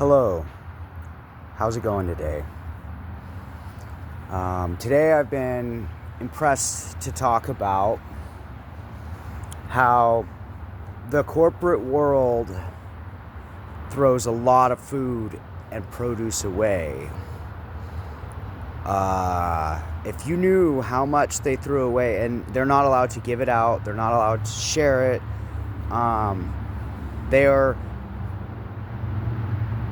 Hello, how's it going today? Today I've been impressed to talk about how the corporate world throws a lot of food and produce away. If you knew how much they threw away, and they're not allowed to give it out, they're not allowed to share it,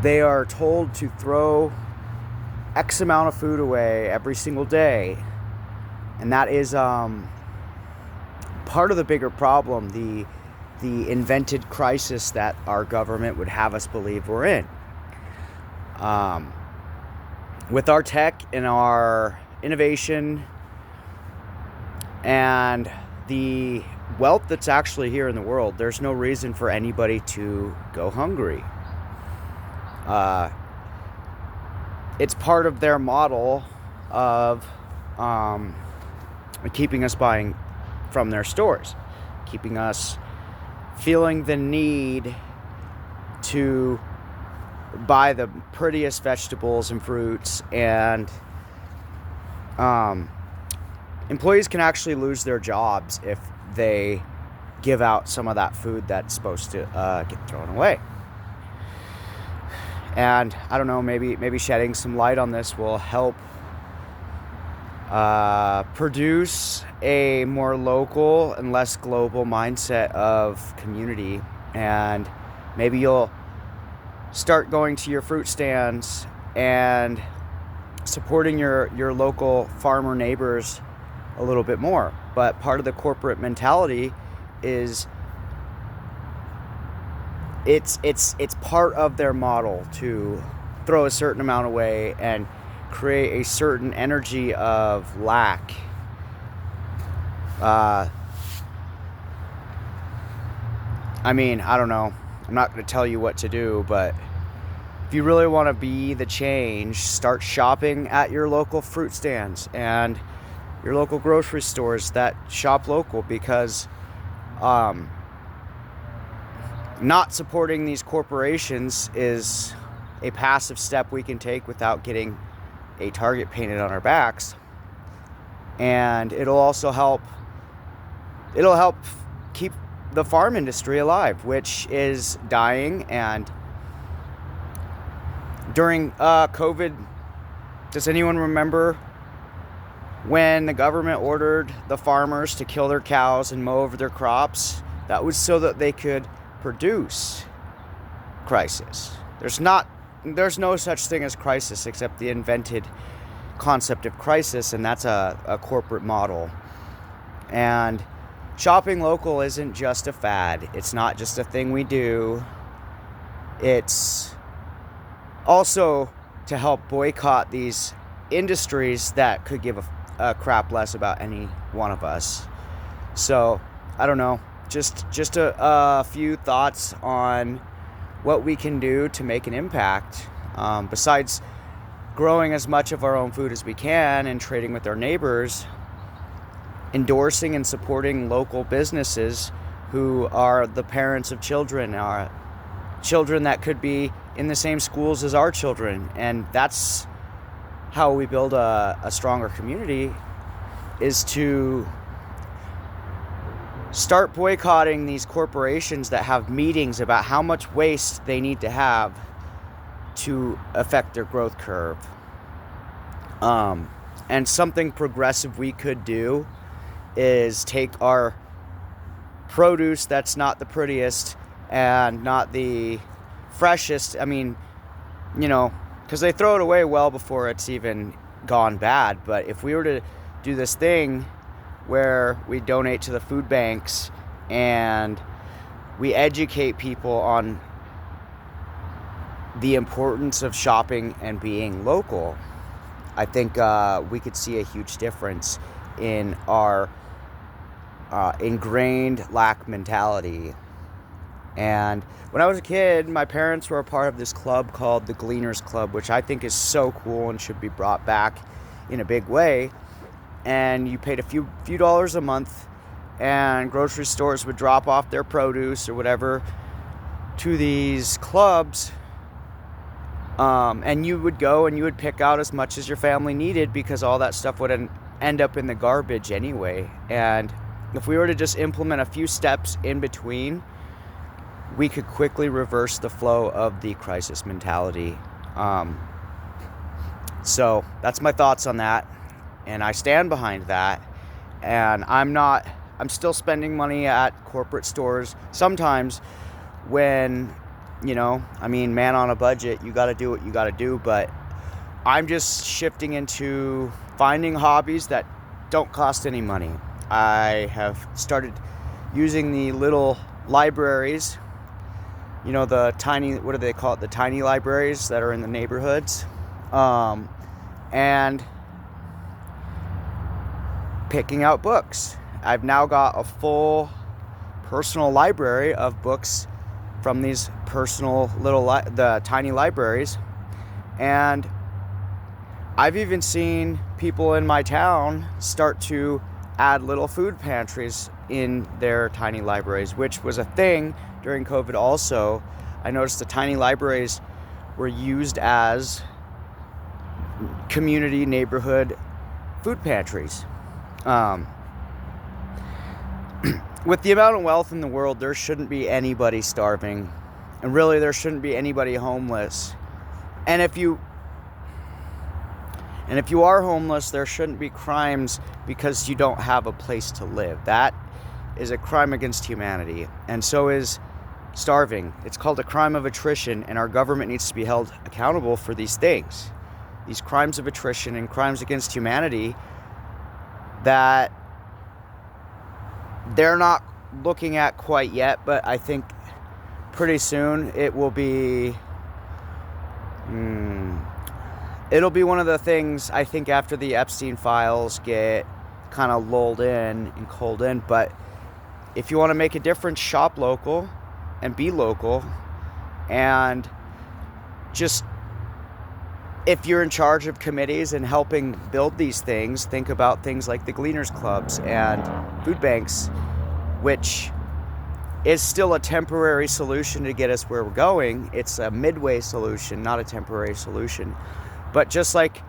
they are told to throw X amount of food away every single day. And that is part of the bigger problem, the invented crisis that our government would have us believe we're in. With our tech and our innovation and the wealth that's actually here in the world, there's no reason for anybody to go hungry. It's part of their model of keeping us buying from their stores, keeping us feeling the need to buy the prettiest vegetables and fruits, and employees can actually lose their jobs if they give out some of that food that's supposed to get thrown away. And I don't know, maybe shedding some light on this will help produce a more local and less global mindset of community. And maybe you'll start going to your fruit stands and supporting your local farmer neighbors a little bit more. But part of the corporate mentality is it's part of their model to throw a certain amount away and create a certain energy of lack. I don't know. I'm not going to tell you what to do, but if you really want to be the change, start shopping at your local fruit stands and your local grocery stores that shop local, because not supporting these corporations is a passive step we can take without getting a target painted on our backs. And it'll also help keep the farm industry alive, which is dying. And during COVID, does anyone remember when the government ordered the farmers to kill their cows and mow over their crops? That was so that they could produce crisis. There's no such thing as crisis except the invented concept of crisis, and that's a corporate model. And shopping local isn't just a fad. It's not just a thing we do. It's also to help boycott these industries that could give a crap less about any one of us. So, I don't know. Just a few thoughts on what we can do to make an impact, besides growing as much of our own food as we can and trading with our neighbors, endorsing and supporting local businesses who are the parents of children, children that could be in the same schools as our children. And that's how we build a stronger community, is to start boycotting these corporations that have meetings about how much waste they need to have to affect their growth curve. And something progressive we could do is take our produce that's not the prettiest and not the freshest. Because they throw it away well before it's even gone bad. But if we were to do this thing where we donate to the food banks and we educate people on the importance of shopping and being local, I think we could see a huge difference in our ingrained lack mentality. And when I was a kid, my parents were a part of this club called the Gleaners Club, which I think is so cool and should be brought back in a big way. And you paid a few dollars a month, and grocery stores would drop off their produce or whatever to these clubs And you would go and you would pick out as much as your family needed, because all that stuff would end up in the garbage anyway. And if we were to just implement a few steps in between, we could quickly reverse the flow of the crisis mentality. So that's my thoughts on that, and I stand behind that. And I'm still spending money at corporate stores sometimes when, man on a budget, you got to do what you got to do. But I'm just shifting into finding hobbies that don't cost any money. I have started using the little libraries, the tiny, what do they call it? The tiny libraries that are in the neighborhoods. And picking out books. I've now got a full personal library of books from these personal the tiny libraries. And I've even seen people in my town start to add little food pantries in their tiny libraries, which was a thing during COVID also. I noticed the tiny libraries were used as community neighborhood food pantries. With the amount of wealth in the world, there shouldn't be anybody starving, and really there shouldn't be anybody homeless. And if you are homeless, there shouldn't be crimes because you don't have a place to live. That is a crime against humanity, and so is starving. It's called a crime of attrition, and our government needs to be held accountable for these things. These crimes of attrition and crimes against humanity that they're not looking at quite yet, but I think pretty soon it will be it'll be one of the things, I think, after the Epstein files get kind of lulled in and cold in. But if you want to make a difference, shop local and be local. And just, if you're in charge of committees and helping build these things, think about things like the Gleaners Clubs and food banks, which is still a temporary solution to get us where we're going. It's a midway solution, not a temporary solution. But just like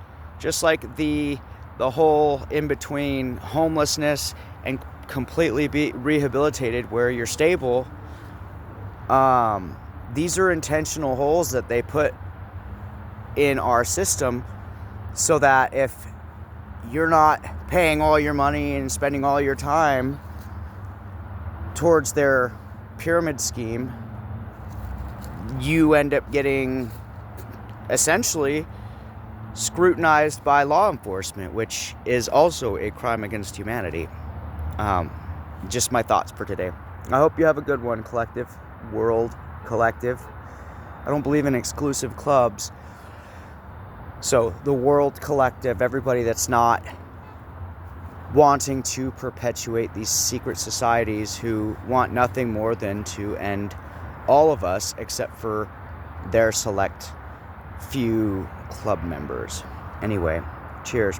the whole in between homelessness and completely be rehabilitated where you're stable, these are intentional holes that they put in our system so that if you're not paying all your money and spending all your time towards their pyramid scheme, you end up getting essentially scrutinized by law enforcement, which is also a crime against humanity. Just my thoughts for today. I hope you have a good one, collective. World collective. I don't believe in exclusive clubs. So the world collective, everybody that's not wanting to perpetuate these secret societies who want nothing more than to end all of us except for their select few club members. Anyway, cheers.